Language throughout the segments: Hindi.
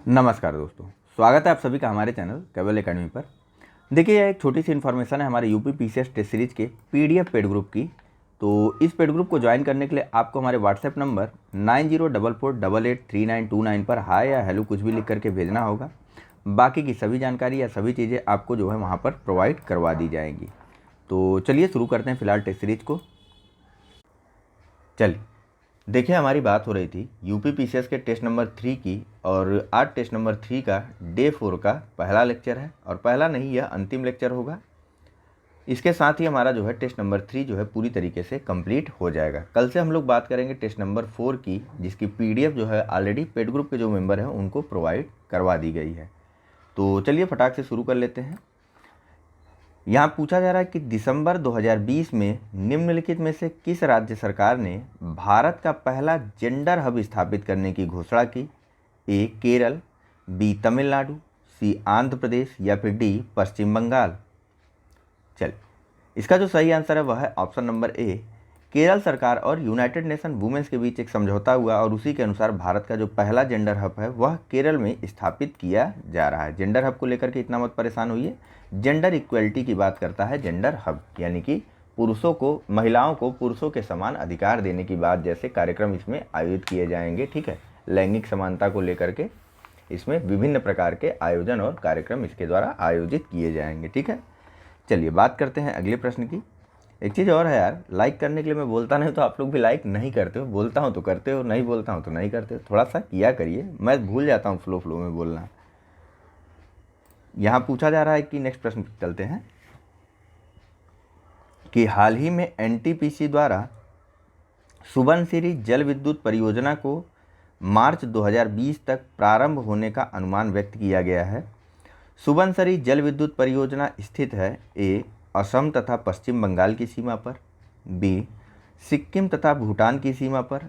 नमस्कार दोस्तों, स्वागत है आप सभी का हमारे चैनल केवल एकेडमी पर। देखिए, यह एक छोटी सी इन्फॉर्मेशन है हमारे यूपी पीसीएस टेस्ट सीरीज के पीडीएफ पेड ग्रुप की। तो इस पेड ग्रुप को ज्वाइन करने के लिए आपको हमारे व्हाट्सएप नंबर 9044883929 पर हाय या हेलो कुछ भी लिख करके भेजना होगा। बाकी की सभी जानकारी या सभी चीज़ें आपको जो है वहाँ पर प्रोवाइड करवा दी जाएंगी। तो चलिए शुरू करते हैं फिलहाल टेस्ट सीरीज को। चलिए देखिए, हमारी बात हो रही थी यूपी पीसीएस के टेस्ट नंबर 3 की, और आज टेस्ट नंबर 3 का डे 4 का पहला लेक्चर है, और पहला नहीं, यह अंतिम लेक्चर होगा। इसके साथ ही हमारा जो है टेस्ट नंबर 3 जो है पूरी तरीके से कंप्लीट हो जाएगा। कल से हम लोग बात करेंगे टेस्ट नंबर 4 की, जिसकी पीडीएफ जो है ऑलरेडी पेड ग्रुप के जो मेंबर हैं उनको प्रोवाइड करवा दी गई है। तो चलिए फटाक से शुरू कर लेते हैं। यहाँ पूछा जा रहा है कि दिसंबर 2020 में निम्नलिखित में से किस राज्य सरकार ने भारत का पहला जेंडर हब स्थापित करने की घोषणा की? ए केरल, बी तमिलनाडु, सी आंध्र प्रदेश या फिर डी पश्चिम बंगाल। चलिए, इसका जो सही आंसर है वह है ऑप्शन नंबर ए, केरल सरकार और यूनाइटेड नेशन वुमेन्स के बीच एक समझौता हुआ और उसी के अनुसार भारत का जो पहला जेंडर हब है वह केरल में स्थापित किया जा रहा है। जेंडर हब को लेकर के इतना मत परेशान होइए, जेंडर इक्वलिटी की बात करता है जेंडर हब, यानी कि पुरुषों को, महिलाओं को पुरुषों के समान अधिकार देने की बात जैसे कार्यक्रम इसमें आयोजित किए जाएंगे। ठीक है, लैंगिक समानता को लेकर के इसमें विभिन्न प्रकार के आयोजन और कार्यक्रम इसके द्वारा आयोजित किए जाएंगे। ठीक है, चलिए बात करते हैं अगले प्रश्न की। एक चीज़ और है यार, लाइक करने के लिए मैं बोलता नहीं तो आप लोग भी लाइक नहीं करते हो, बोलता हूँ तो करते हो, नहीं बोलता हूँ तो नहीं करते हो। थोड़ा सा किया करिए, मैं भूल जाता हूँ फ्लो में बोलना। यहाँ पूछा जा रहा है कि नेक्स्ट प्रश्न चलते हैं कि हाल ही में एनटीपीसी द्वारा सुबनसिरी जल विद्युत परियोजना को मार्च 2020 तक प्रारंभ होने का अनुमान व्यक्त किया गया है। सुबनसिरी जल विद्युत परियोजना स्थित है ए असम तथा पश्चिम बंगाल की सीमा पर, बी सिक्किम तथा भूटान की सीमा पर,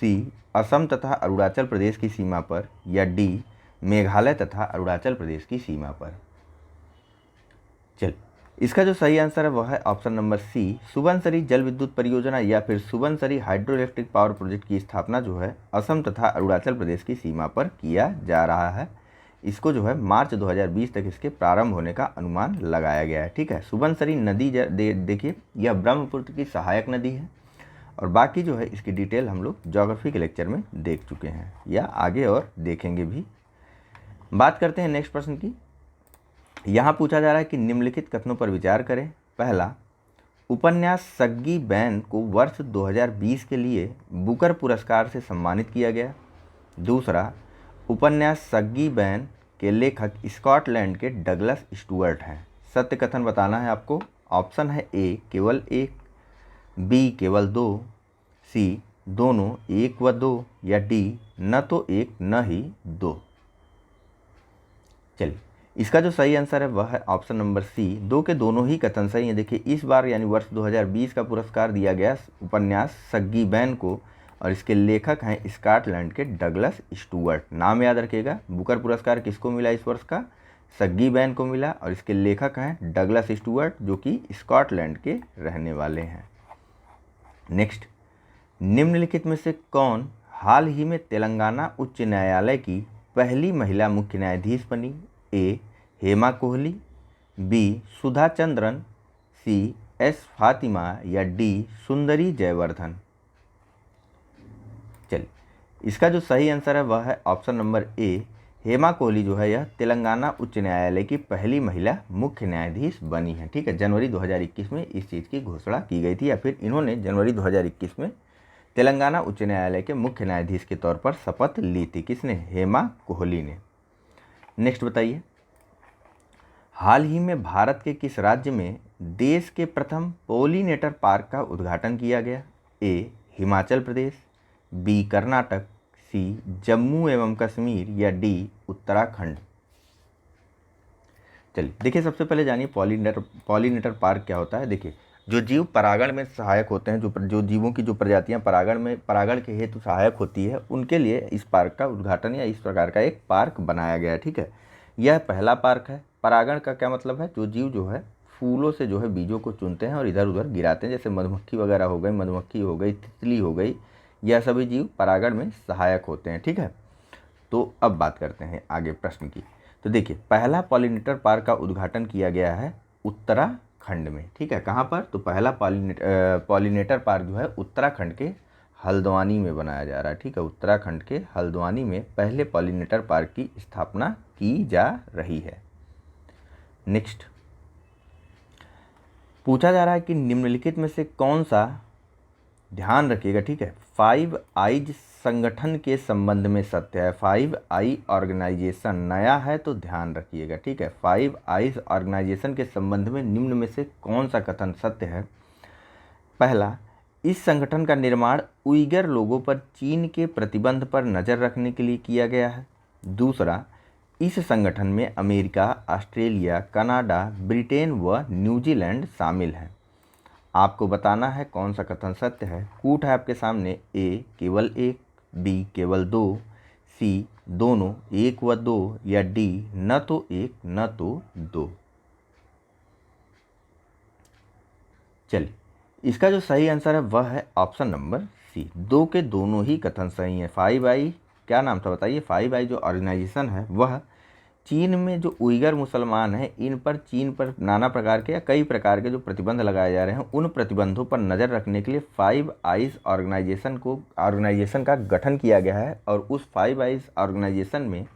सी असम तथा अरुणाचल प्रदेश की सीमा पर या डी मेघालय तथा अरुणाचल प्रदेश की सीमा पर। चल, इसका जो सही आंसर है वह है ऑप्शन नंबर सी, सुबनसिरी जल विद्युत परियोजना या फिर Subansiri hydro electric power project की स्थापना जो है असम तथा अरुणाचल प्रदेश की सीमा पर किया जा रहा है। इसको जो है मार्च 2020 तक इसके प्रारंभ होने का अनुमान लगाया गया है। ठीक है, सुबनसिरी नदी देखिए यह ब्रह्मपुत्र की सहायक नदी है, और बाकी जो है इसकी डिटेल हम लोग ज्योग्राफी के लेक्चर में देख चुके हैं या आगे और देखेंगे भी। बात करते हैं नेक्स्ट प्रश्न की। यहाँ पूछा जा रहा है कि निम्नलिखित कथनों पर विचार करें। पहला, उपन्यास सग्गी बैन को वर्ष 2020 के लिए बुकर पुरस्कार से सम्मानित किया गया। दूसरा, उपन्यास सग्गी बैन के लेखक स्कॉटलैंड के डगलस स्टुअर्ट हैं। सत्य कथन बताना है आपको। ऑप्शन है ए केवल एक, बी केवल दो, सी दोनों एक व दो या डी न तो एक न ही दो। चलिए, इसका जो सही आंसर है वह है ऑप्शन नंबर सी, दो के दोनों ही कथन सही हैं। देखिए, इस बार यानी वर्ष 2020 का पुरस्कार दिया गया उपन्यास सग्गी बैन को, और इसके लेखक हैं स्कॉटलैंड के डगलस स्टुअर्ट। नाम याद रखिएगा, बुकर पुरस्कार किसको मिला इस वर्ष का? सग्गी बैन को मिला, और इसके लेखक हैं डगलस स्टुअर्ट जो कि स्कॉटलैंड के रहने वाले हैं। नेक्स्ट, निम्नलिखित में से कौन हाल ही में तेलंगाना उच्च न्यायालय की पहली महिला मुख्य न्यायाधीश बनी? ए Hema Kohli, B Sudha Chandran, C S Fatima या डी सुंदरी जयवर्धन। चलिए, इसका जो सही आंसर है वह है option number A, Hema Kohli जो है यह तेलंगाना उच्च न्यायालय की पहली महिला मुख्य न्यायाधीश बनी है। ठीक है, जनवरी 2021 में इस चीज़ की घोषणा की गई थी, या फिर इन्होंने जनवरी 2021 में तेलंगाना उच्च न्यायालय के मुख्य न्यायाधीश के तौर पर शपथ ली थी। किसने? हेमा कोहली ने। नेक्स्ट बताइए, हाल ही में भारत के किस राज्य में देश के प्रथम पोलिनेटर पार्क का उद्घाटन किया गया? ए हिमाचल प्रदेश, बी कर्नाटक, सी जम्मू एवं कश्मीर या डी उत्तराखंड। चलिए देखिए, सबसे पहले जानिए पॉलिनेटर पार्क क्या होता है। देखिए, जो जीव परागण में सहायक होते हैं, जो जीवों की जो प्रजातियां परागण के हेतु सहायक होती है, उनके लिए इस पार्क का उद्घाटन या इस प्रकार का एक पार्क बनाया गया है। ठीक है, यह पहला पार्क है। परागण का क्या मतलब है? जो जीव जो है फूलों से जो है बीजों को चुनते हैं और इधर उधर गिराते हैं, जैसे मधुमक्खी वगैरह हो गई, मधुमक्खी हो गई, तितली हो गई, यह सभी जीव परागण में सहायक होते हैं। ठीक है, तो अब बात करते हैं आगे प्रश्न की। तो देखिए, पहला पॉलिनेटर पार्क का उद्घाटन किया गया है उत्तराखंड में, ठीक है। कहाँ पर? तो पहला पॉलिनेटर पार्क जो है उत्तराखंड के हल्द्वानी में बनाया जा रहा है, ठीक है। उत्तराखंड के हल्द्वानी में पहले पॉलिनेटर पार्क की स्थापना की जा रही है। नेक्स्ट पूछा जा रहा है कि निम्नलिखित में से कौन सा, ध्यान रखिएगा, ठीक है, 5 आइज संगठन के संबंध में सत्य है। 5 आई ऑर्गेनाइजेशन नया है तो ध्यान रखिएगा, ठीक है। 5 आइज ऑर्गेनाइजेशन के संबंध में निम्न में से कौन सा कथन सत्य है? पहला, इस संगठन का निर्माण उइगर लोगों पर चीन के प्रतिबंध पर नज़र रखने के लिए किया गया है। दूसरा, इस संगठन में अमेरिका, ऑस्ट्रेलिया, कनाडा, ब्रिटेन व न्यूजीलैंड शामिल हैं। आपको बताना है कौन सा कथन सत्य है। कूट है आपके सामने, ए केवल 1, बी केवल 2, सी दोनों 1 व 2, या डी न तो 1 न तो 2। चलिए, इसका जो सही आंसर है वह है ऑप्शन नंबर सी, 2 के दोनों ही कथन सही हैं। 5 आई क्या नाम था बताइए? 5 आई जो ऑर्गेनाइजेशन है वह चीन में जो उइगर मुसलमान हैं इन पर, चीन पर नाना प्रकार के या कई प्रकार के जो प्रतिबंध लगाए जा रहे हैं उन प्रतिबंधों पर नज़र रखने के लिए 5 आइज ऑर्गेनाइजेशन का गठन किया गया है। और उस 5 आइज ऑर्गेनाइजेशन में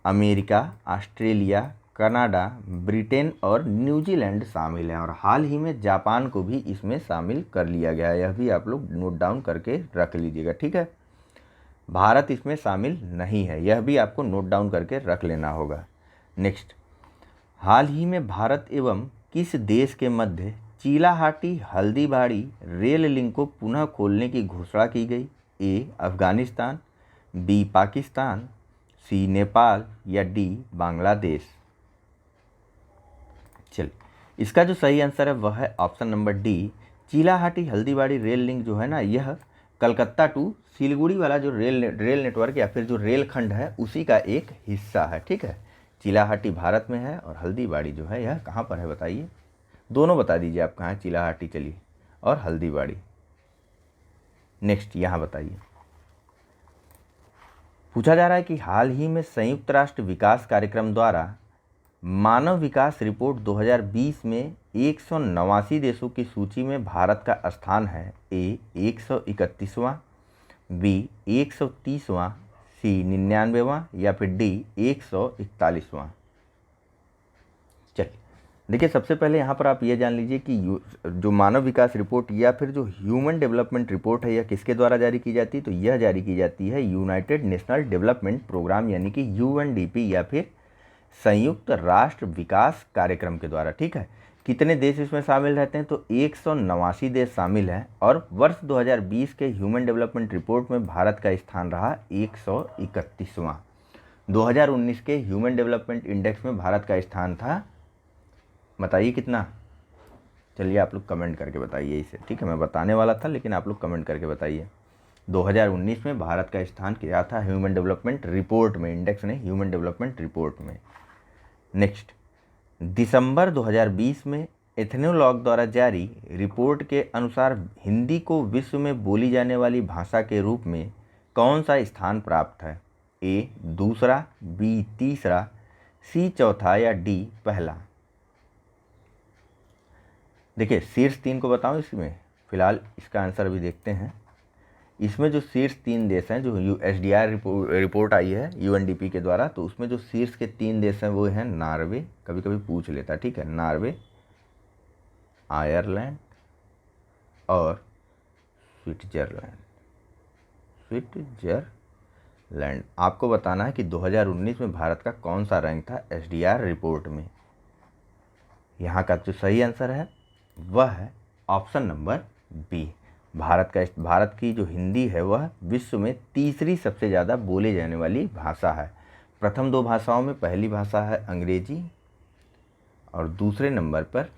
अमेरिका, ऑस्ट्रेलिया, कनाडा, ब्रिटेन और न्यूजीलैंड शामिल हैं। और हाल ही में जापान को भी इसमें शामिल कर लिया गया है। यह भी आप लोग नोट डाउन करके रख लीजिएगा, ठीक है। भारत इसमें शामिल नहीं है, यह भी आपको नोट डाउन करके रख लेना होगा। नेक्स्ट, हाल ही में भारत एवं किस देश के मध्य चीलाहाटी हल्दीबाड़ी रेल लिंक को पुनः खोलने की घोषणा की गई? ए अफगानिस्तान, बी पाकिस्तान, सी नेपाल, या डी बांग्लादेश। चलिए, इसका जो सही आंसर है वह है option number D, Chilahati Haldibari rail link जो है ना, यह कलकत्ता टू सिलीगुड़ी वाला जो रेल नेटवर्क या फिर जो रेल खंड है उसी का एक हिस्सा है, ठीक है। चीलाहाटी भारत में है और हल्दीबाड़ी जो है यह कहाँ पर है बताइए? दोनों बता दीजिए आप कहाँ है, चीलाहाटी चलिए और हल्दीबाड़ी। नेक्स्ट यहाँ बताइए, पूछा जा रहा है कि हाल ही में संयुक्त राष्ट्र विकास कार्यक्रम द्वारा मानव विकास रिपोर्ट 2020 में 189 देशों की सूची में भारत का स्थान है। ए 131वां, बी 130वां, सी 99वां, या फिर डी 141वां। चलिए, देखिए, सबसे पहले यहाँ पर आप ये जान लीजिए कि जो मानव विकास रिपोर्ट या फिर जो ह्यूमन डेवलपमेंट रिपोर्ट है यह किसके द्वारा जारी की जाती है? तो यह जारी की जाती है यूनाइटेड नेशनल डेवलपमेंट प्रोग्राम यानी कि यूएनडीपी या फिर संयुक्त राष्ट्र विकास कार्यक्रम के द्वारा, ठीक है। कितने देश इसमें शामिल रहते हैं? तो 189 देश शामिल हैं। और वर्ष 2020 के ह्यूमन डेवलपमेंट रिपोर्ट में भारत का स्थान रहा 131वां। 2019 के ह्यूमन डेवलपमेंट इंडेक्स में भारत का स्थान था, बताइए कितना? चलिए आप लोग कमेंट करके बताइए इसे, ठीक है। मैं बताने वाला था लेकिन आप लोग कमेंट करके बताइए। 2019 में भारत का स्थान क्या था ह्यूमन डेवलपमेंट रिपोर्ट में, इंडेक्स नहीं, ह्यूमन डेवलपमेंट रिपोर्ट में। नेक्स्ट, दिसंबर 2020 में एथनोलॉग द्वारा जारी रिपोर्ट के अनुसार हिंदी को विश्व में बोली जाने वाली भाषा के रूप में कौन सा स्थान प्राप्त है? ए दूसरा, बी तीसरा, सी चौथा, या डी पहला। देखिए, शीर्ष 3 को बताऊं इसमें, फिलहाल इसका आंसर अभी देखते हैं। इसमें जो शीर्ष 3 देश हैं, जो एसडीआर रिपोर्ट आई है यूएनडीपी के द्वारा, तो उसमें जो शीर्ष के 3 देश हैं वो हैं नॉर्वे, कभी कभी पूछ लेता है, ठीक है, नॉर्वे, आयरलैंड और स्विट्जरलैंड। आपको बताना है कि 2019 में भारत का कौन सा रैंक था एसडीआर रिपोर्ट में। यहाँ का जो सही आंसर है वह है ऑप्शन नंबर बी। भारत की जो हिंदी है वह विश्व में तीसरी सबसे ज़्यादा बोले जाने वाली भाषा है। प्रथम 2 भाषाओं में पहली भाषा है अंग्रेजी और दूसरे नंबर पर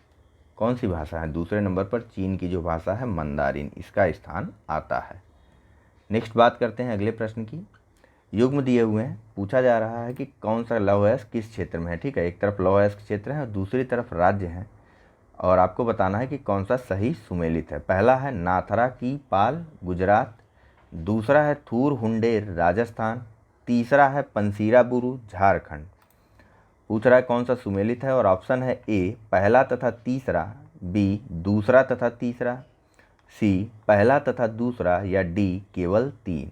कौन सी भाषा है? दूसरे नंबर पर चीन की जो भाषा है मंदारिन, इसका स्थान आता है। नेक्स्ट बात करते हैं अगले प्रश्न की। युग्म दिए हुए हैं, पूछा जा रहा है कि कौन सा लौह अयस्क किस क्षेत्र में है, ठीक है। एक तरफ लौह अयस्क क्षेत्र है और दूसरी तरफ राज्य है, और आपको बताना है कि कौन सा सही सुमेलित है। पहला है नाथरा की पाल गुजरात, दूसरा है थूर हुंडेर राजस्थान, तीसरा है पंसीरा बुरु झारखंड। पूछ रहा है कौन सा सुमेलित है और ऑप्शन है ए पहला तथा तीसरा, बी दूसरा तथा तीसरा, सी पहला तथा दूसरा या डी केवल 3।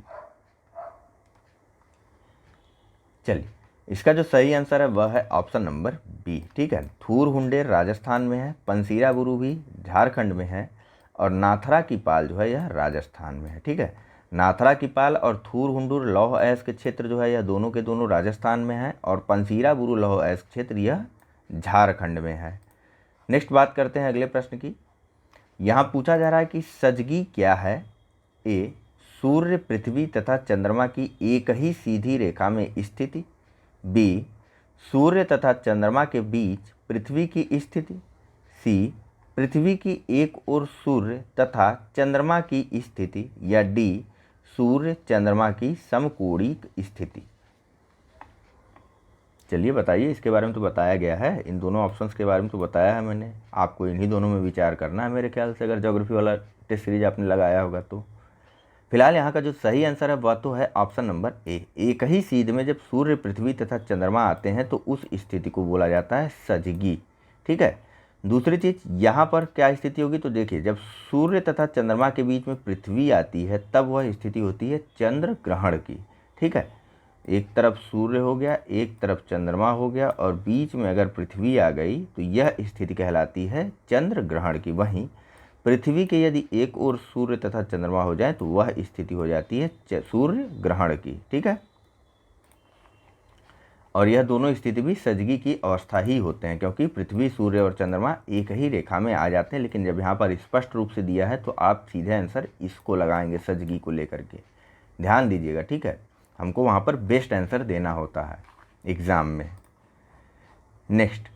चलिए इसका जो सही आंसर है वह है ऑप्शन नंबर बी। ठीक है, थूर हुंडेर राजस्थान में है, पंसीरा बुरु भी झारखंड में है और नाथरा की पाल जो है यह राजस्थान में है। ठीक है, नाथरा की पाल और थूर हुंडूर लौह अयस्क क्षेत्र जो है यह दोनों के दोनों राजस्थान में है और पंसीरा बुरु लौह अयस्क क्षेत्र यह झारखंड में है। नेक्स्ट बात करते हैं अगले प्रश्न की। यहाँ पूछा जा रहा है कि सजगी क्या है। ए सूर्य, पृथ्वी तथा चंद्रमा की एक ही सीधी रेखा में स्थिति, बी सूर्य तथा चंद्रमा के बीच पृथ्वी की स्थिति, सी पृथ्वी की एक ओर सूर्य तथा चंद्रमा की स्थिति या डी सूर्य चंद्रमा की समकोणीय स्थिति। चलिए बताइए, इसके बारे में तो बताया गया है, इन दोनों ऑप्शंस के बारे में तो बताया है मैंने, आपको इन्हीं दोनों में विचार करना है मेरे ख्याल से, अगर ज्योग्राफी वाला टेस्ट सीरीज आपने लगाया होगा तो। फिलहाल यहाँ का जो सही आंसर है वह तो है ऑप्शन नंबर ए। एक ही सीध में जब सूर्य, पृथ्वी तथा चंद्रमा आते हैं तो उस स्थिति को बोला जाता है सजगी। ठीक है, दूसरी चीज़ यहाँ पर क्या स्थिति होगी तो देखिए, जब सूर्य तथा चंद्रमा के बीच में पृथ्वी आती है तब वह स्थिति होती है चंद्र ग्रहण की। ठीक है, एक तरफ सूर्य हो गया, एक तरफ चंद्रमा हो गया और बीच में अगर पृथ्वी आ गई तो यह स्थिति कहलाती है चंद्र ग्रहण की। वहीं पृथ्वी के यदि एक ओर सूर्य तथा चंद्रमा हो जाए तो वह स्थिति हो जाती है सूर्य ग्रहण की। ठीक है, और यह दोनों स्थिति भी सजगी की अवस्था ही होते हैं, क्योंकि पृथ्वी, सूर्य और चंद्रमा एक ही रेखा में आ जाते हैं। लेकिन जब यहाँ पर स्पष्ट रूप से दिया है तो आप सीधे आंसर इसको लगाएंगे, सजगी को लेकर के। ध्यान दीजिएगा, ठीक है, हमको वहाँ पर बेस्ट आंसर देना होता है एग्ज़ाम में। नेक्स्ट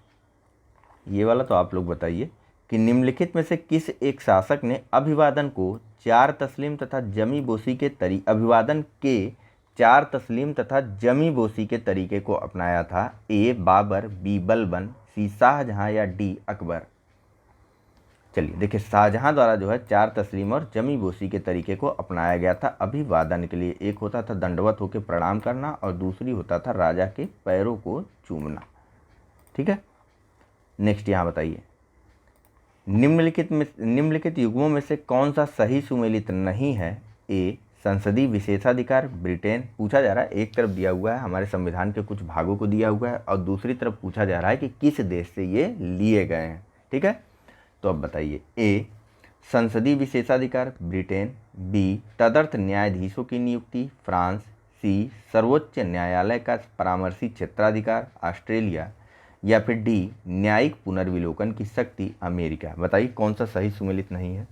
ये वाला तो आप लोग बताइए कि निम्नलिखित में से किस एक शासक ने अभिवादन को 4 तस्लीम तथा जमी बोसी के अभिवादन के 4 तस्लीम तथा जमी बोसी के तरीके को अपनाया था। ए बाबर, बी बलबन, सी शाहजहां या डी अकबर। चलिए देखिए, शाहजहां द्वारा जो है 4 तस्लीम और जमी बोसी के तरीके को अपनाया गया था अभिवादन के लिए। एक होता था दंडवत होकर प्रणाम करना और दूसरी होता था राजा के पैरों को चूमना। ठीक है, नेक्स्ट यहाँ बताइए, निम्नलिखित युग्मों में से कौन सा सही सुमेलित नहीं है। ए संसदीय विशेषाधिकार ब्रिटेन, पूछा जा रहा है, एक तरफ दिया हुआ है हमारे संविधान के कुछ भागों को दिया हुआ है और दूसरी तरफ पूछा जा रहा है कि किस देश से ये लिए गए हैं। ठीक है, तो अब बताइए, ए संसदीय विशेषाधिकार ब्रिटेन, बी तदर्थ न्यायाधीशों की नियुक्ति फ्रांस, सी सर्वोच्च न्यायालय का परामर्शी क्षेत्राधिकार ऑस्ट्रेलिया या फिर डी न्यायिक पुनर्विलोकन की शक्ति अमेरिका। बताइए कौन सा सही सुमेलित नहीं है।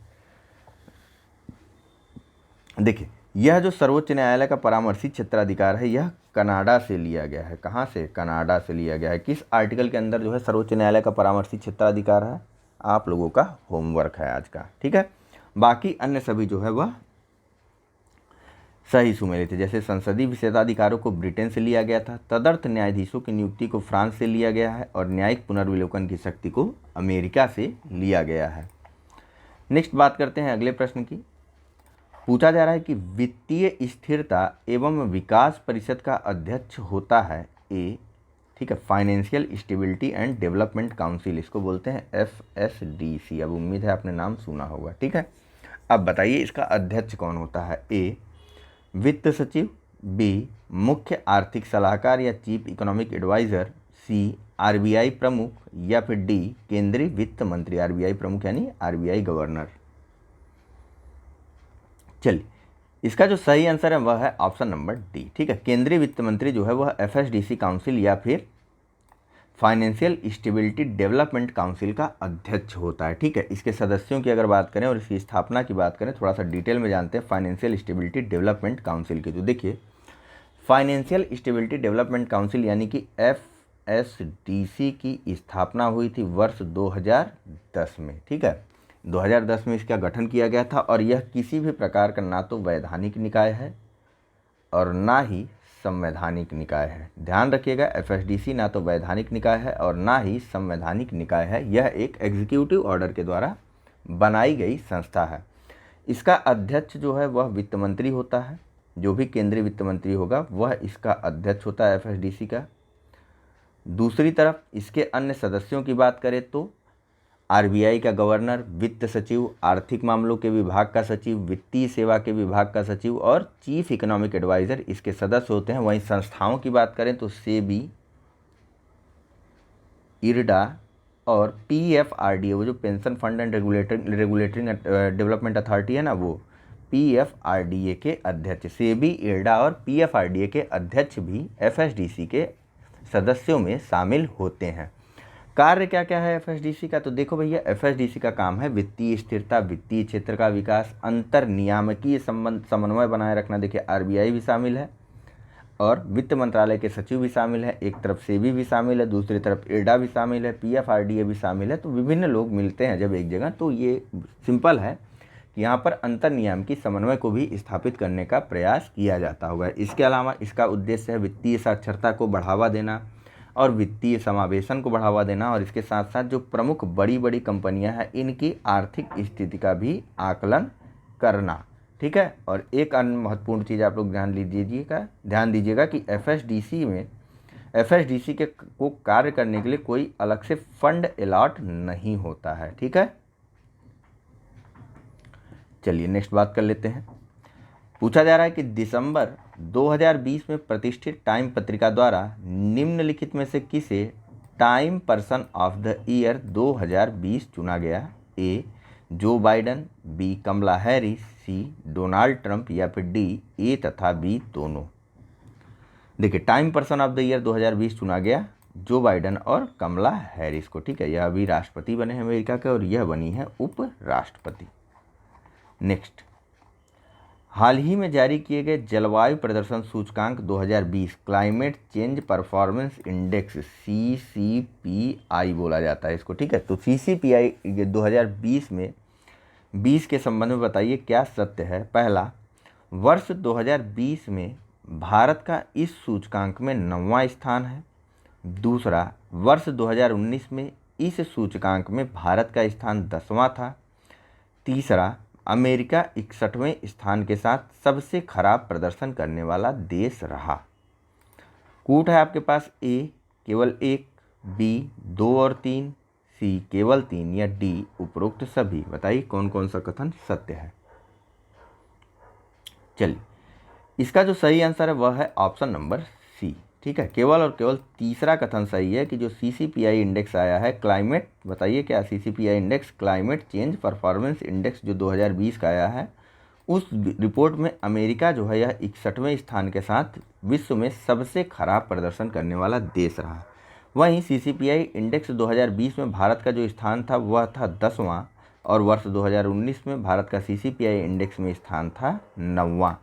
देखिए, यह जो सर्वोच्च न्यायालय का परामर्शी क्षेत्राधिकार है यह कनाडा से लिया गया है। कहाँ से? कनाडा से लिया गया है। किस आर्टिकल के अंदर जो है सर्वोच्च न्यायालय का परामर्शी क्षेत्राधिकार है, आप लोगों का होमवर्क है आज का। ठीक है, बाकी अन्य सभी जो है वह सही सुमेलित है। जैसे संसदीय विशेषाधिकारों को ब्रिटेन से लिया गया था, तदर्थ न्यायाधीशों की नियुक्ति को फ्रांस से लिया गया है और न्यायिक पुनर्विलोकन की शक्ति को अमेरिका से लिया गया है। नेक्स्ट बात करते हैं अगले प्रश्न की। पूछा जा रहा है कि वित्तीय स्थिरता एवं विकास परिषद का अध्यक्ष होता है ए, ठीक है, financial stability and development council, इसको बोलते हैं FSDC। अब उम्मीद है आपने नाम सुना होगा। ठीक है, अब बताइए इसका अध्यक्ष कौन होता है। ए वित्त सचिव, बी मुख्य आर्थिक सलाहकार या चीफ इकोनॉमिक एडवाइज़र, सी RBI प्रमुख या फिर डी केंद्रीय वित्त मंत्री। RBI प्रमुख यानी RBI गवर्नर। चलिए इसका जो सही आंसर है वह है ऑप्शन नंबर डी। ठीक है, केंद्रीय वित्त मंत्री जो है वह FSDC काउंसिल या फिर फाइनेंशियल स्टेबिलिटी डेवलपमेंट काउंसिल का अध्यक्ष होता है। ठीक है, इसके सदस्यों की अगर बात करें और इसकी स्थापना की बात करें, थोड़ा सा डिटेल में जानते हैं फाइनेंशियल स्टेबिलिटी डेवलपमेंट काउंसिल की। तो देखिए, फाइनेंशियल स्टेबिलिटी डेवलपमेंट काउंसिल यानी कि FSDC की स्थापना हुई थी वर्ष 2010 में। ठीक है, 2010 में इसका गठन किया गया था और यह किसी भी प्रकार का ना तो वैधानिक निकाय है और ना ही संवैधानिक निकाय है। ध्यान रखिएगा, FSDC ना तो वैधानिक निकाय है और ना ही संवैधानिक निकाय है। यह एक एग्जीक्यूटिव ऑर्डर के द्वारा बनाई गई संस्था है। इसका अध्यक्ष जो है वह वित्त मंत्री होता है जो भी केंद्रीय वित्त मंत्री होगा वह इसका अध्यक्ष होता है एफएसडीसी का। दूसरी तरफ इसके अन्य सदस्यों की बात करें तो आरबीआई का गवर्नर, वित्त सचिव, आर्थिक मामलों के विभाग का सचिव, वित्तीय सेवा के विभाग का सचिव और चीफ इकोनॉमिक एडवाइज़र इसके सदस्य होते हैं। वहीं संस्थाओं की बात करें तो सेबी, इरडा और पीएफआरडीए, वो जो pension fund and regulatory development authority है ना, वो पीएफआरडीए के अध्यक्ष, सेबी, इरडा और पीएफआरडीए के अध्यक्ष भी एफएसडीसी के सदस्यों में शामिल होते हैं। कार्य क्या क्या है एफएसडीसी का, तो देखो भैया, एफएसडीसी का काम है वित्तीय स्थिरता, वित्तीय क्षेत्र का विकास, अंतर नियामकीय समन्वय बनाए रखना। देखिए आरबीआई भी शामिल है और वित्त मंत्रालय के सचिव भी शामिल है, एक तरफ सेबी भी शामिल है, दूसरी तरफ इरडा भी शामिल है, पीएफआरडीए भी शामिल है। तो विभिन्न लोग मिलते हैं जब एक जगह, तो ये सिंपल है कि यहाँ पर अंतर नियामकीय समन्वय को भी स्थापित करने का प्रयास किया जाता होगा। इसके अलावा इसका उद्देश्य है वित्तीय साक्षरता को बढ़ावा देना और वित्तीय समावेशन को बढ़ावा देना, और इसके साथ साथ जो प्रमुख बड़ी बड़ी कंपनियां हैं इनकी आर्थिक स्थिति का भी आकलन करना। ठीक है, और एक अन्य महत्वपूर्ण चीज़ आप लोग ध्यान दीजिएगा कि एफएसडीसी को कार्य करने के लिए कोई अलग से फंड अलॉट नहीं होता है। ठीक है, चलिए नेक्स्ट बात कर लेते हैं। पूछा जा रहा है कि दिसंबर 2020 में प्रतिष्ठित टाइम पत्रिका द्वारा निम्नलिखित में से किसे time person of the year 2020 चुना गया? ए जो बाइडन, बी कमला हैरिस, सी डोनाल्ड ट्रंप या फिर डी ए तथा बी दोनों। देखिए time person of the year 2020 चुना गया जो बाइडन और कमला हैरिस को। ठीक है, यह अभी राष्ट्रपति बने हैं अमेरिका के और यह बनी है उप राष्ट्रपति। नेक्स्ट, हाल ही में जारी किए गए जलवायु प्रदर्शन सूचकांक 2020 climate change performance index CCPI बोला जाता है इसको। ठीक है, तो CCPI 2020 में 20 के संबंध में बताइए क्या सत्य है। पहला, वर्ष 2020 में भारत का इस सूचकांक में 9वां स्थान है। दूसरा, वर्ष 2019 में इस सूचकांक में भारत का स्थान 10वां था। तीसरा, अमेरिका 61वें स्थान के साथ सबसे खराब प्रदर्शन करने वाला देश रहा। कूट है आपके पास ए केवल 1, बी 2 और 3, सी केवल 3 या डी उपरोक्त सभी। बताइए कौन कौन सा कथन सत्य है। चलिए, इसका जो सही आंसर है वह है ऑप्शन नंबर सी। ठीक है, केवल और केवल तीसरा कथन सही है कि जो CCPI इंडेक्स आया है क्लाइमेट, बताइए क्या CCPI index climate change performance index जो 2020 का आया है, उस रिपोर्ट में अमेरिका जो है यह 61वें स्थान के साथ विश्व में सबसे खराब प्रदर्शन करने वाला देश रहा। वहीं CCPI इंडेक्स 2020 में भारत का जो स्थान था वह था 10वां और वर्ष 2019 में भारत का CCPI इंडेक्स में स्थान था 9वां।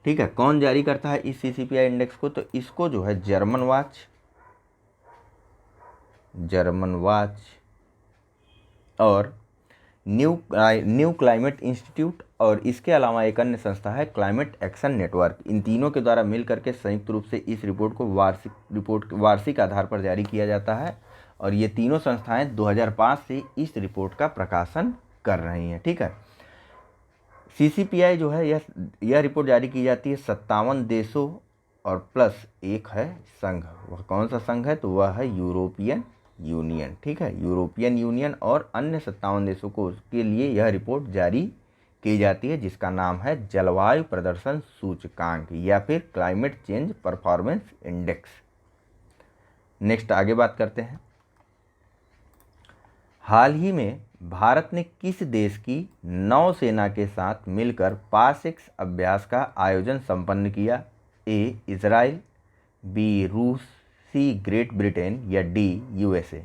ठीक है, कौन जारी करता है इस CCPI इंडेक्स को, तो इसको जो है जर्मन वाच और न्यू क्लाइमेट इंस्टीट्यूट और इसके अलावा एक अन्य संस्था है क्लाइमेट एक्शन नेटवर्क, इन तीनों के द्वारा मिल करके संयुक्त रूप से इस रिपोर्ट को वार्षिक आधार पर जारी किया जाता है। और ये तीनों संस्थाएं 2005 से इस रिपोर्ट का प्रकाशन कर रही हैं। ठीक है, CCPI जो है यह रिपोर्ट जारी की जाती है 57 देशों और प्लस एक है संघ। वह कौन सा संघ है, तो वह है यूरोपियन यूनियन। ठीक है, यूरोपियन यूनियन और अन्य 57 देशों को के लिए यह रिपोर्ट जारी की जाती है जिसका नाम है जलवायु प्रदर्शन सूचकांक या फिर climate change performance index. Next आगे बात करते हैं। हाल ही में भारत ने किस देश की नौसेना के साथ मिलकर पासेक्स अभ्यास का आयोजन संपन्न किया? ए इजराइल, बी रूस, सी ग्रेट ब्रिटेन या डी USA।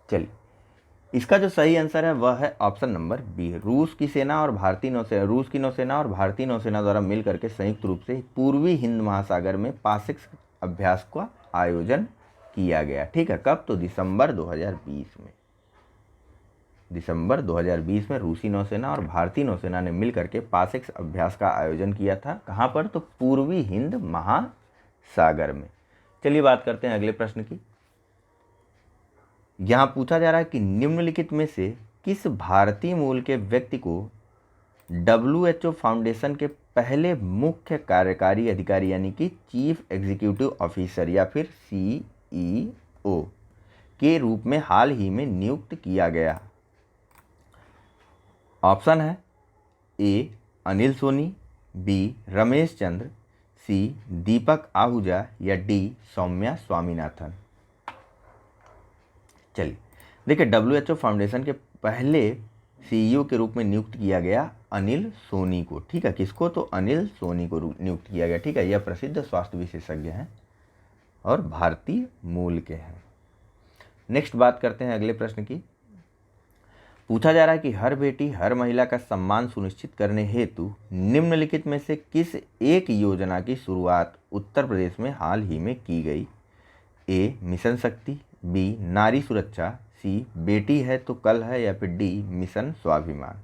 चलिए, इसका जो सही आंसर है वह है ऑप्शन नंबर बी, रूस की नौसेना और भारतीय नौसेना द्वारा मिलकर के संयुक्त रूप से पूर्वी हिंद महासागर में पासेक्स अभ्यास का आयोजन किया गया। ठीक है, कब, तो दिसंबर 2020 में रूसी नौसेना और भारतीय नौसेना ने मिलकर के पासेक्स अभ्यास का आयोजन किया था। कहाँ पर, तो पूर्वी हिंद महासागर में। चलिए बात करते हैं अगले प्रश्न की। यहाँ पूछा जा रहा है कि निम्नलिखित में से किस भारतीय मूल के व्यक्ति को WHO फाउंडेशन के पहले मुख्य कार्यकारी अधिकारी यानी कि चीफ एग्जीक्यूटिव ऑफिसर या फिर CEO के रूप में हाल ही में नियुक्त किया गया? ऑप्शन है ए अनिल सोनी, बी रमेश चंद्र, सी दीपक आहूजा या डी सौम्या स्वामीनाथन। चलिए देखिए, WHO फाउंडेशन के पहले CEO के रूप में नियुक्त किया गया अनिल सोनी को। ठीक है, किसको? तो अनिल सोनी को नियुक्त किया गया। ठीक है, यह प्रसिद्ध स्वास्थ्य विशेषज्ञ हैं और भारतीय मूल के हैं। नेक्स्ट बात करते हैं अगले प्रश्न की। पूछा जा रहा है कि हर बेटी हर महिला का सम्मान सुनिश्चित करने हेतु निम्नलिखित में से किस एक योजना की शुरुआत उत्तर प्रदेश में हाल ही में की गई? ए मिशन शक्ति, बी नारी सुरक्षा, सी बेटी है तो कल है या फिर डी मिशन स्वाभिमान।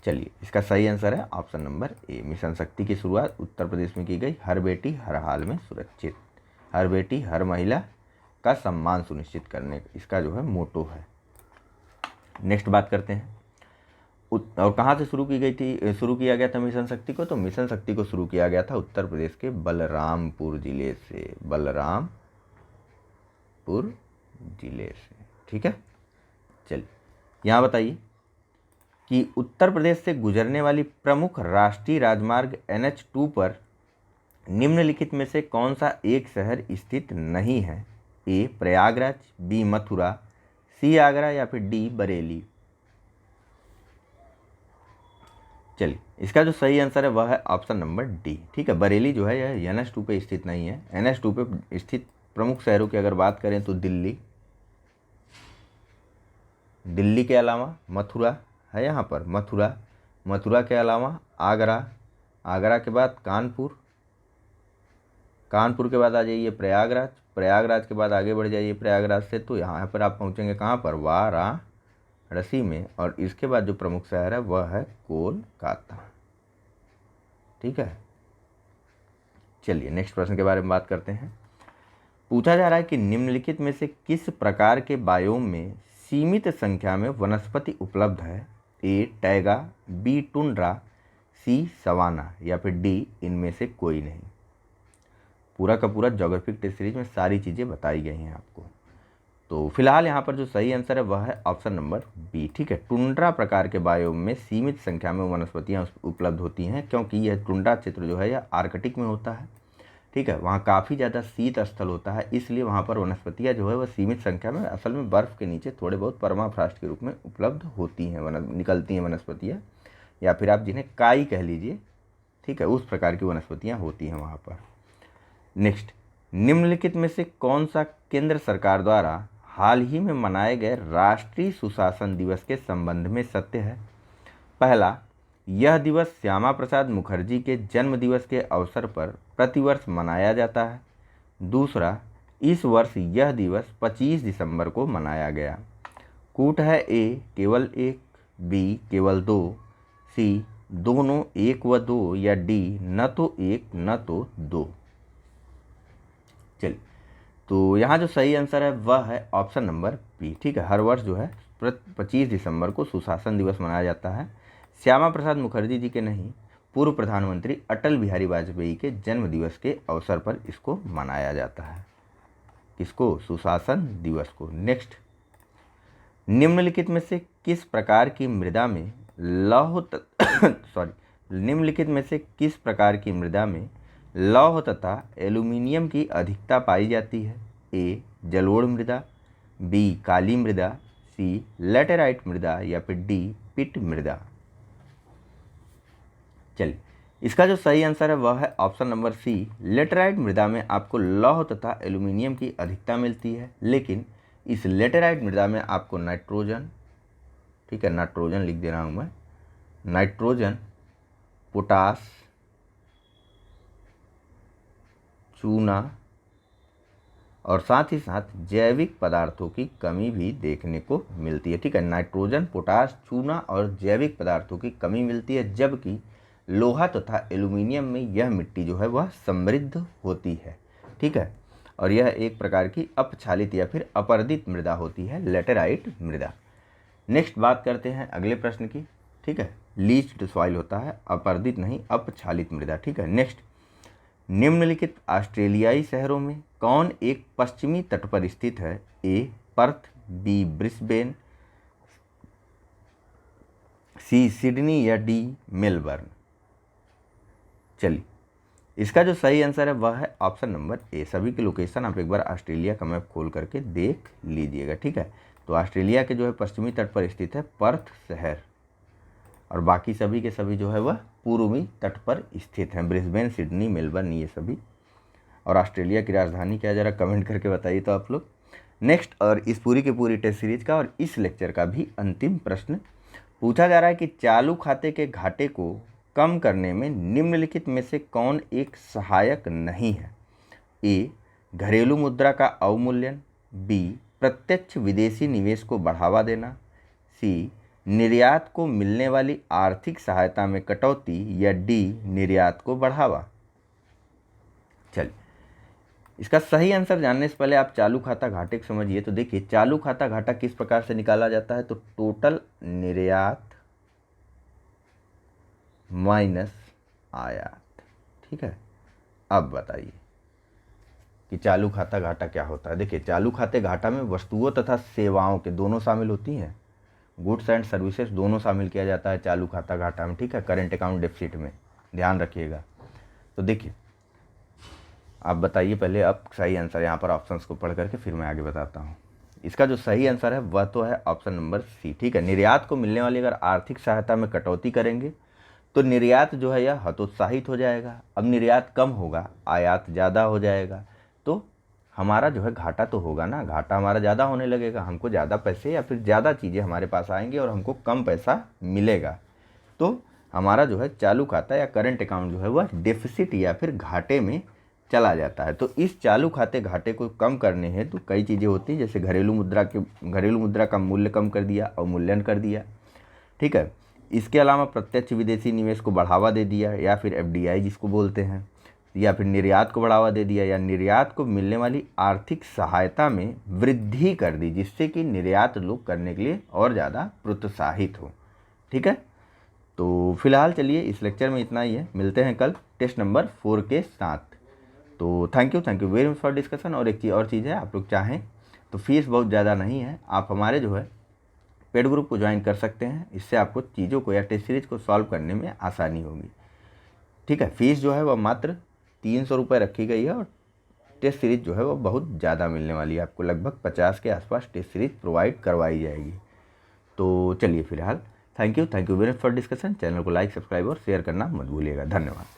चलिए, इसका सही आंसर है ऑप्शन नंबर ए, मिशन शक्ति की शुरुआत उत्तर प्रदेश में की गई। हर बेटी हर हाल में सुरक्षित, हर बेटी हर महिला का सम्मान सुनिश्चित करने, इसका जो है मोटो है। नेक्स्ट बात करते हैं, और कहाँ से शुरू की गई थी, शुरू किया गया था मिशन शक्ति को? तो मिशन शक्ति को शुरू किया गया था उत्तर प्रदेश के बलरामपुर जिले से, बलरामपुर जिले से। ठीक है, चलिए यहाँ बताइए कि उत्तर प्रदेश से गुजरने वाली प्रमुख राष्ट्रीय राजमार्ग NH2 पर निम्नलिखित में से कौन सा एक शहर स्थित नहीं है? ए प्रयागराज, बी मथुरा, सी आगरा या फिर डी बरेली। चलिए, इसका जो सही आंसर है वह है ऑप्शन नंबर डी। ठीक है, बरेली जो है यह NH2 पे स्थित नहीं है। NH2 पे स्थित प्रमुख शहरों की अगर बात करें तो दिल्ली के अलावा मथुरा है यहाँ पर, मथुरा के अलावा आगरा के बाद कानपुर के बाद आ जाइए प्रयागराज के बाद आगे बढ़ जाइए प्रयागराज से तो यहाँ पर आप पहुँचेंगे कहाँ पर? वाराणसी में। और इसके बाद जो प्रमुख शहर है वह है कोलकाता। ठीक है, चलिए नेक्स्ट प्रश्न के बारे में बात करते हैं। पूछा जा रहा है कि निम्नलिखित में से किस प्रकार के बायोम में सीमित संख्या में वनस्पति उपलब्ध है? ए टैगा, बी टुंड्रा, सी सवाना या फिर डी इनमें से कोई नहीं। पूरा का पूरा ज्योग्राफिक टेस्ट सीरीज में सारी चीज़ें बताई गई हैं आपको। तो फिलहाल यहाँ पर जो सही आंसर है वह है ऑप्शन नंबर बी। ठीक है, टुंड्रा प्रकार के बायोम में सीमित संख्या में वनस्पतियाँ उपलब्ध होती हैं, क्योंकि यह टुंड्रा क्षेत्र जो है यह आर्कटिक में होता है। ठीक है, वहाँ काफ़ी ज़्यादा शीत स्थल होता है, इसलिए वहाँ पर वनस्पतियाँ जो है वह सीमित संख्या में असल में बर्फ़ के नीचे थोड़े बहुत परमाफ्रास्ट के रूप में उपलब्ध होती हैं, निकलती हैं वनस्पतियाँ, या फिर आप जिन्हें काई कह लीजिए। ठीक है, उस प्रकार की वनस्पतियाँ होती हैं वहाँ पर। नेक्स्ट, निम्नलिखित में से कौन सा केंद्र सरकार द्वारा हाल ही में मनाए गए राष्ट्रीय सुशासन दिवस के संबंध में सत्य है? पहला, यह दिवस श्यामा प्रसाद मुखर्जी के जन्म दिवस के अवसर पर प्रतिवर्ष मनाया जाता है। दूसरा, इस वर्ष यह दिवस 25 दिसंबर को मनाया गया। कूट है ए केवल एक, बी केवल दो, सी दोनों एक व दो या डी न तो एक न तो दो। चलिए, तो यहाँ जो सही आंसर है वह है ऑप्शन नंबर बी। ठीक है, हर वर्ष जो है 25 दिसंबर को सुशासन दिवस मनाया जाता है। श्यामा प्रसाद मुखर्जी जी के नहीं, पूर्व प्रधानमंत्री अटल बिहारी वाजपेयी के जन्म दिवस के अवसर पर इसको मनाया जाता है। किसको? सुशासन दिवस को। नेक्स्ट, निम्नलिखित में से किस प्रकार की मृदा में लौह तथा एल्यूमिनियम की अधिकता पाई जाती है? ए जलोढ़ मृदा, बी काली मृदा, सी लैटेराइट मृदा या फिर डी पिट मृदा। चलिए, इसका जो सही आंसर है वह है ऑप्शन नंबर सी। लेटेराइट मृदा में आपको लौह तथा एल्यूमिनियम की अधिकता मिलती है, लेकिन इस लेटेराइट मृदा में आपको नाइट्रोजन, ठीक है नाइट्रोजन लिख दे रहा हूँ मैं, नाइट्रोजन, पोटास, चूना और साथ ही साथ जैविक पदार्थों की कमी भी देखने को मिलती है। ठीक है, नाइट्रोजन, पोटास, चूना और जैविक पदार्थों की कमी मिलती है, जबकि लोहा तथा एल्यूमिनियम में यह मिट्टी जो है वह समृद्ध होती है। ठीक है, और यह एक प्रकार की अपक्षालित या फिर अपर्दित मृदा होती है, लेटेराइट मृदा। नेक्स्ट बात करते हैं अगले प्रश्न की। ठीक है, लीच्ड सॉइल होता है, अपर्दित नहीं अपक्षालित मृदा। ठीक है, नेक्स्ट, निम्नलिखित ऑस्ट्रेलियाई शहरों में कौन एक पश्चिमी तट पर स्थित है? ए पर्थ, बी ब्रिस्बेन, सी सिडनी या डी मेलबर्न। चलिए, इसका जो सही आंसर है वह है ऑप्शन नंबर ए। सभी की लोकेशन आप एक बार ऑस्ट्रेलिया का मैप खोल करके देख लीजिएगा। ठीक है, तो ऑस्ट्रेलिया के जो है पश्चिमी तट पर स्थित है पर्थ शहर, और बाकी सभी के सभी जो है वह पूर्वी तट पर स्थित हैं, ब्रिस्बेन, सिडनी, मेलबर्न, ये सभी। और ऑस्ट्रेलिया की राजधानी क्या, ज़रा कमेंट करके बताइए तो आप लोग। नेक्स्ट, और इस पूरी की पूरी टेस्ट सीरीज का और इस लेक्चर का भी अंतिम प्रश्न पूछा जा रहा है कि चालू खाते के घाटे को कम करने में निम्नलिखित में से कौन एक सहायक नहीं है? ए घरेलू मुद्रा का अवमूल्यन, बी प्रत्यक्ष विदेशी निवेश को बढ़ावा देना, सी निर्यात को मिलने वाली आर्थिक सहायता में कटौती, या डी निर्यात को बढ़ावा। चलिए, इसका सही आंसर जानने से पहले आप चालू खाता घाटे को समझिए। तो देखिए, चालू खाता घाटा किस प्रकार से निकाला जाता है? तो टोटल निर्यात माइनस आयात। ठीक है, अब बताइए कि चालू खाता घाटा क्या होता है। देखिए, चालू खाते घाटा में वस्तुओं तथा सेवाओं के दोनों शामिल होती हैं, गुड्स एंड सर्विसेज दोनों शामिल किया जाता है चालू खाता घाटा में। ठीक है, करेंट अकाउंट डेफिसिट में, ध्यान रखिएगा। तो देखिए, आप बताइए पहले, अब सही आंसर यहाँ पर ऑप्शंस को पढ़ करके फिर मैं आगे बताता हूँ। इसका जो सही आंसर है वह तो है ऑप्शन नंबर सी। ठीक है, निर्यात को मिलने वाली अगर आर्थिक सहायता में कटौती करेंगे तो निर्यात जो है यह हतोत्साहित हो जाएगा। अब निर्यात कम होगा, आयात ज़्यादा हो जाएगा, तो हमारा जो है घाटा तो होगा ना, घाटा हमारा ज़्यादा होने लगेगा, हमको ज़्यादा पैसे या फिर ज़्यादा चीज़ें हमारे पास आएंगी और हमको कम पैसा मिलेगा। तो हमारा जो है चालू खाता या करंट अकाउंट जो है वह डेफिसिट या फिर घाटे में चला जाता है। तो इस चालू खाते घाटे को कम करने हैं तो कई चीज़ें होती हैं, जैसे घरेलू मुद्रा का मूल्य कम कर दिया, अवमूल्यन कर दिया। ठीक है, इसके अलावा प्रत्यक्ष विदेशी निवेश को बढ़ावा दे दिया, या फिर एफडीआई जिसको बोलते हैं, या फिर निर्यात को बढ़ावा दे दिया, या निर्यात को मिलने वाली आर्थिक सहायता में वृद्धि कर दी, जिससे कि निर्यात लोग करने के लिए और ज़्यादा प्रोत्साहित हो। ठीक है, तो फिलहाल चलिए इस लेक्चर में इतना ही है, मिलते हैं कल टेस्ट नंबर 4 के साथ। तो thank you very much for discussion. और एक और चीज़ है, आप लोग चाहें तो फीस बहुत ज़्यादा नहीं है, आप हमारे जो है पेड ग्रुप को ज्वाइन कर सकते हैं। इससे आपको चीज़ों को या टेस्ट सीरीज को सॉल्व करने में आसानी होगी। ठीक है, फीस जो है वह मात्र 300 रुपये रखी गई है, और टेस्ट सीरीज जो है वो बहुत ज़्यादा मिलने वाली है, आपको लगभग 50 के आसपास टेस्ट सीरीज प्रोवाइड करवाई जाएगी। तो चलिए फिलहाल thank you very much for discussion. Channel को लाइक, सब्सक्राइब और शेयर करना मत भूलिएगा। धन्यवाद।